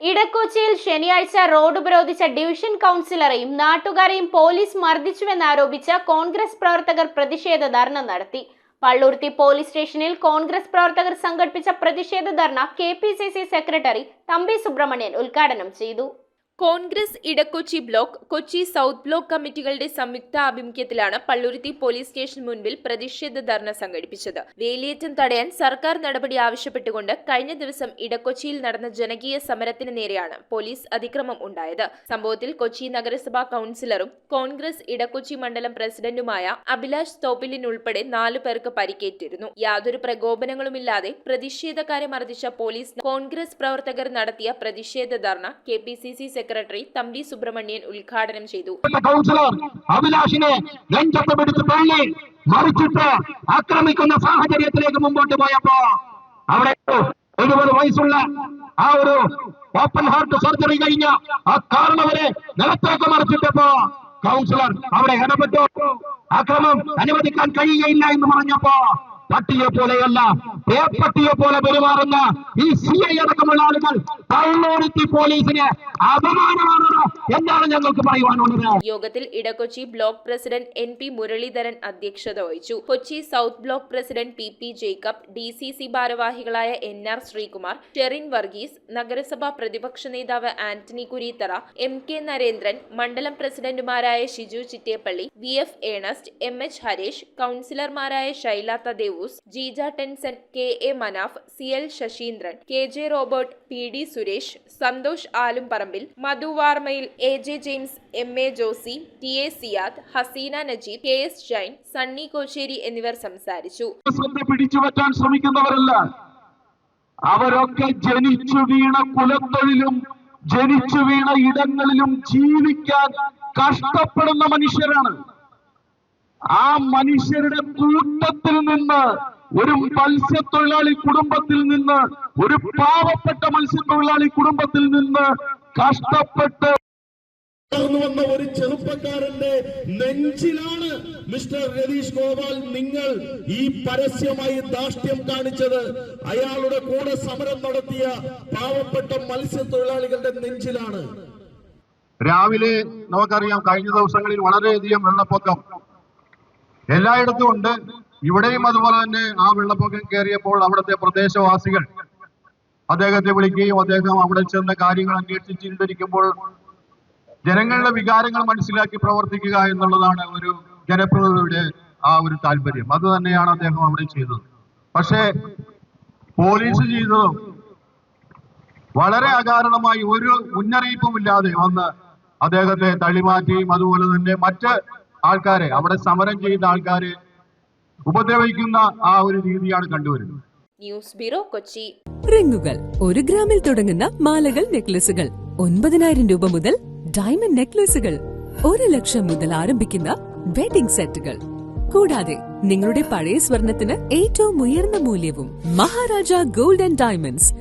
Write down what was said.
ഇടക്കൊച്ചിയിൽ ശനിയാഴ്ച road ഉപരോധിച്ച division കൗൺസിലറെയും നാട്ടുകാരെയും police മർദ്ദിച്ചുവെന്നാരോപിച്ച് Congress പ്രവർത്തകർ പ്രതിഷേധ ധർണ നടത്തി. പള്ളുരുത്തി പോലീസ് സ്റ്റേഷനിൽ കോൺഗ്രസ് പ്രവർത്തകർ സംഘടിപ്പിച്ച പ്രതിഷേധ ധർണ KPCC സെക്രട്ടറി തമ്പി സുബ്രഹ്മണ്യൻ ഉദ്ഘാടനം ചെയ്തു. Congress Edakochi block, Kochi south block കമ്മിറ്റികളുടെ സംയുക്ത ആഭിമുഖ്യത്തിലാണ് പള്ളുരുത്തി പോലീസ് സ്റ്റേഷൻ മുൻപിൽ പ്രതിഷേധ ധർണ സംഘടിപ്പിച്ചത്. വേലിയേറ്റം തടയാൻ സർക്കാർ നടപടി ആവശ്യപ്പെട്ടുകൊണ്ട് കഴിഞ്ഞ ദിവസം ഇടക്കൊച്ചിയിൽ നടന്ന ജനകീയ സമരത്തിന് നേരെയാണ് പോലീസ് അതിക്രമം ഉണ്ടായത്. സംഭവത്തിൽ കൊച്ചി നഗരസഭാ കൌൺസിലറും കോൺഗ്രസ് ഇടക്കൊച്ചി മണ്ഡലം പ്രസിഡന്റുമായ അഭിലാഷ് തോപ്പിലിനുൾപ്പെടെ 4 പേർക്ക് പരിക്കേറ്റിരുന്നു. യാതൊരു പ്രകോപനങ്ങളുമില്ലാതെ പ്രതിഷേധക്കാരെ മർദ്ദിച്ച പോലീസ് കോൺഗ്രസ് പ്രവർത്തകർ നടത്തിയ പ്രതിഷേധ ധർണ KPCC സെക്രട്ടറി തമ്പി സുബ്രഹ്മണ്യൻ ഉദ്ഘാടനം ചെയ്തു. കൗൺസിലർ അഭിലാഷിനെ നെഞ്ചത്ത് പിടിച്ച് തള്ളി മറിച്ചിട്ട് ആക്രമിക്കുന്ന സാഹചര്യത്തിലേക്ക് മുമ്പോട്ട് പോയപ്പോ അവിടെ 70 വയസ്സുള്ള ആ ഒരു ഓപ്പൺ ഹാർട്ട് സർജറി കഴിഞ്ഞ ആ കാരണവരെ നിലത്തേക്ക് മറിച്ചിട്ടപ്പോ കൗൺസിലർ അവിടെ ഇടപെട്ടു. ആക്രമം അനുവദിക്കാൻ കഴിയുകയില്ല എന്ന് പറഞ്ഞപ്പോ പട്ടിയെ പോലെയല്ല പേപ്പട്ടിയെ പോലെ പെരുമാറുന്ന ഈ CI അടക്കമുള്ള ആളുകൾ പള്ളുരുത്തി പോലീസിന് അപമാനമാണ് എന്നാണ് ഞങ്ങൾക്ക് പറയുവാനുള്ളത്. യോഗത്തിൽ Edakochi block president NP Muraleedharan അധ്യക്ഷത വഹിച്ചു. Kochi south block president PP Jacob, DCC ഭാരവാഹികളായ NR ശ്രീകുമാർ, ഷെറിൻ വർഗീസ്, നഗരസഭാ പ്രതിപക്ഷ നേതാവ് ആന്റണി കുരീത്തറ, MK നരേന്ദ്രൻ, മണ്ഡലം പ്രസിഡന്റുമാരായ Shiju Chittepally, VF Ernest, MH Harish, കൌൺസിലർമാരായ Shaila Thadevoos, Jeeja Tenson, KA Manaf, CL Sasheendran, KJ Robert, PD Suresh, Santhosh Alumparambil, Madhu Varmayil, AJ James, MA Josy, TA Siyad, Haseena Najeeb, KS Jain, Sunny Kochery എന്നിവർ സംസാരിച്ചു. പിടിച്ചുപറ്റാൻ ശ്രമിക്കുന്നവരല്ല, അവരൊക്കെ ജനിച്ചു വീണ കുലത്തൊഴിലും ജനിച്ചു വീണ ഇടങ്ങളിലും ജീവിക്കാൻ കഷ്ടപ്പെടുന്ന മനുഷ്യരാണ്. ആ മനുഷ്യരുടെ കൂട്ടത്തിൽ നിന്ന് ഒരു മത്സ്യത്തൊഴിലാളി കുടുംബത്തിൽ നിന്ന്, ഒരു പാവപ്പെട്ട മത്സ്യത്തൊഴിലാളി കുടുംബത്തിൽ നിന്ന് കഷ്ടപ്പെട്ട് വന്ന ഒരു ചെറുപ്പക്കാരന്റെ നെഞ്ചിലാണ് മിസ്റ്റർ രതീഷ് ഗോപാൽ നിങ്ങൾ ഈ പരസ്യമായി ധാർഷ്ട്യം കാണിച്ചത്. അയാളുടെ കൂടെ സമരം നടത്തിയ പാവപ്പെട്ട മത്സ്യത്തൊഴിലാളികളുടെ നെഞ്ചിലാണ്. രാവിലെ നമുക്കറിയാം, കഴിഞ്ഞ ദിവസങ്ങളിൽ വളരെയധികം വെള്ളപ്പൊക്കം എല്ലായിടത്തും ഉണ്ട്. ഇവിടെയും അതുപോലെ തന്നെ ആ വെള്ളപ്പൊക്കം കയറിയപ്പോൾ അവിടുത്തെ പ്രദേശവാസികൾ അദ്ദേഹത്തെ വിളിക്കുകയും അദ്ദേഹം അവിടെ ചെന്ന കാര്യങ്ങൾ അന്വേഷിച്ചിരിക്കുമ്പോൾ ജനങ്ങളുടെ വികാരങ്ങൾ മനസ്സിലാക്കി പ്രവർത്തിക്കുക എന്നുള്ളതാണ് ഒരു ജനപ്രതിനിധിയുടെ ആ ഒരു താല്പര്യം. അത് തന്നെയാണ് അദ്ദേഹം അവിടെ ചെയ്തത്. പക്ഷേ പോലീസ് ചെയ്തതും വളരെ അകാരണമായി ഒരു മുന്നറിയിപ്പുമില്ലാതെ വന്ന് അദ്ദേഹത്തെ തള്ളിമാറ്റിയും അതുപോലെ തന്നെ മറ്റ് ആൾക്കാരെ, അവിടെ സമരം ചെയ്യുന്ന ആൾക്കാരെ ഉപദ്രവിക്കുന്ന ആ ഒരു രീതിയാണ് കണ്ടുവരുന്നത്. News bureau, Kochi. റിങ്ങുകൾ 1 ഗ്രാമിൽ തുടങ്ങുന്ന മാലകൾ, നെക്ലസുകൾ 9,000 രൂപ മുതൽ ഡയമണ്ട് നെക്ലസുകൾ 1 ലക്ഷം മുതൽ ആരംഭിക്കുന്ന വെഡിംഗ് സെറ്റുകൾ, കൂടാതെ നിങ്ങളുടെ പഴയ സ്വർണത്തിന് ഏറ്റവും ഉയർന്ന മൂല്യവും മഹാരാജ ഗോൾഡ് ആൻഡ് ഡയമണ്ട്സ്